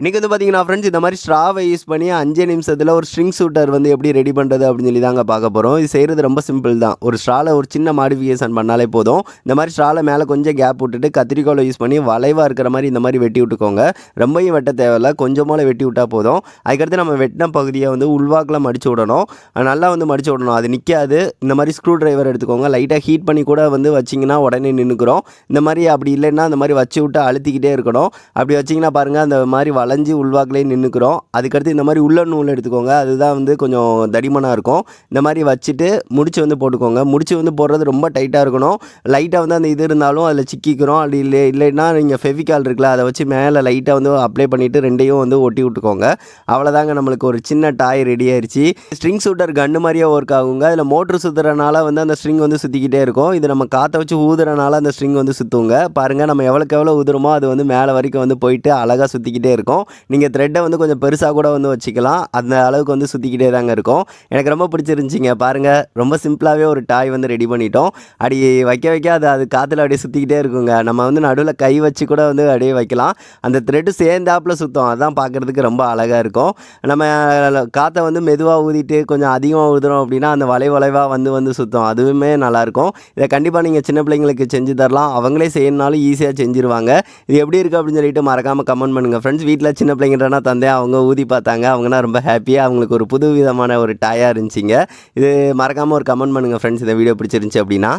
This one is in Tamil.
இன்னைக்கு வந்து பார்த்தீங்கன்னா ஃப்ரெண்ட்ஸ் இந்த மாதிரி ஸ்ட்ராவை யூஸ் பண்ணி 5 நிமிஷத்தில் ஒரு ஸ்ட்ரிங் ஷூட்டர் வந்து எப்படி ரெடி பண்ணுறது அப்படின்னு சொல்லி தாங்க பார்க்க போகிறோம். இது செய்கிறது ரொம்ப சிம்பிள் தான். ஒரு ஸ்ட்ராவில் ஒரு சின்ன மாடிஃபிகேஷன் பண்ணாலே போதும். இந்த மாதிரி ஸ்ட்ராவில் மேலே கொஞ்சம் கேப் விட்டுட்டு கத்திரிக்கோலை யூஸ் பண்ணி வளைவாக இருக்கிற மாதிரி இந்த மாதிரி வெட்டி விட்டுக்கோங்க. ரொம்பவும் வெட்ட தேவையில்ல, கொஞ்சமாக வெட்டி விட்டால் போதும். அதுக்கடுத்து நம்ம வெட்டின பகுதியை வந்து உள்வாக்கில் மடித்து விடணும். நல்லா வந்து மடித்து விடணும், அது நிற்காது. இந்த மாதிரி ஸ்க்ரூ டிரைவர் எடுத்துக்கோங்க. லைட்டாக ஹீட் பண்ணி கூட வந்து வச்சிங்கன்னா உடனே நின்றுக்கிறோம். இந்த மாதிரி அப்படி இல்லைன்னா இந்த மாதிரி வச்சு விட்டு அழுத்திக்கிட்டே இருக்கணும். அப்படி வச்சிங்கன்னா பாருங்கள் அந்த மாதிரி வளைஞ்சி உள்வாக்கிலே நின்றுக்கிறோம். அதுக்கடுத்து இந்த மாதிரி உள்ள நூல் எடுத்துக்கோங்க. அதுதான் வந்து கொஞ்சம் தடிமனாக இருக்கும். இந்த மாதிரி வச்சுட்டு முடிச்சு வந்து போட்டுக்கோங்க. முடிச்சு வந்து போடுறது ரொம்ப டைட்டாக இருக்கணும். லைட்டாக வந்து அந்த இது இருந்தாலும் அதில் சிக்கிக்கிறோம். அப்படி இல்லைன்னா நீங்கள் ஃபெவிகால் இருக்குல்ல, அதை வச்சு மேலே லைட்டாக வந்து அப்ளை பண்ணிவிட்டு ரெண்டையும் வந்து ஒட்டி விட்டுக்கோங்க. அவ்வளோதாங்க, நம்மளுக்கு ஒரு சின்ன டாய் ரெடி ஆயிடுச்சு. ஸ்ட்ரிங் ஷூட்டர் கன்று மாதிரியே ஒர்க் ஆகுங்க. இதில் மோட்ரு சுற்றுறனால வந்து அந்த ஸ்ட்ரிங் வந்து சுற்றிக்கிட்டே இருக்கும். இது நம்ம காற்றை வச்சு ஊதுறனால அந்த ஸ்ட்ரிங் வந்து சுற்றுங்க. பாருங்கள், நம்ம எவ்வளோக்கு எவ்வளோ ஊதுறோமோ அது வந்து மேலே வரைக்கும் வந்து போயிட்டு அழகாக சுற்றிக்கிட்டே இருக்கும். நீங்கள் த்ரெட்டை வந்து கொஞ்சம் பெருசாக கூட வந்து வச்சுக்கலாம். அந்த அளவுக்கு வந்து சுற்றிக்கிட்டே தாங்க இருக்கும். எனக்கு ரொம்ப பிடிச்சிருந்துச்சிங்க. பாருங்கள், ரொம்ப சிம்பிளாகவே ஒரு டாய் வந்து ரெடி பண்ணிட்டோம். அப்படி வைக்க அது காற்றுல அப்படியே சுற்றிக்கிட்டே இருக்குங்க. நம்ம வந்து நடுவில் கை வச்சு கூட வந்து அப்படியே வைக்கலாம். அந்த த்ரெட்டு சேர்ந்தாப்பில் சுற்றும். அதுதான் பார்க்குறதுக்கு ரொம்ப அழகாக இருக்கும். நம்ம காற்றை வந்து மெதுவாக ஊதிட்டு கொஞ்சம் அதிகமாக ஊதுறோம் அப்படின்னா அந்த வளைவாக வந்து சுற்றும். அதுவுமே நல்லாயிருக்கும். இதை கண்டிப்பாக நீங்கள் சின்ன பிள்ளைங்களுக்கு செஞ்சு தரலாம். அவங்களே செய்யணுனாலும் ஈஸியாக செஞ்சுருவாங்க. இது எப்படி இருக்குது அப்படின்னு சொல்லிட்டு மறக்காமல் கமெண்ட் பண்ணுங்கள் ஃப்ரெண்ட்ஸ். வீட்டில் சின்ன பிள்ளைங்கன்றனா தந்தேன், அவங்க ஊதி பார்த்தாங்க. அவங்கன்னா ரொம்ப ஹாப்பியாக அவங்களுக்கு ஒரு புது விதமான ஒரு டாயாக இருந்துச்சிங்க. இது மறக்காமல் ஒரு கமெண்ட் பண்ணுங்கள் ஃப்ரெண்ட்ஸ், இந்த வீடியோ பிடிச்சிருந்துச்சி அப்படின்னா.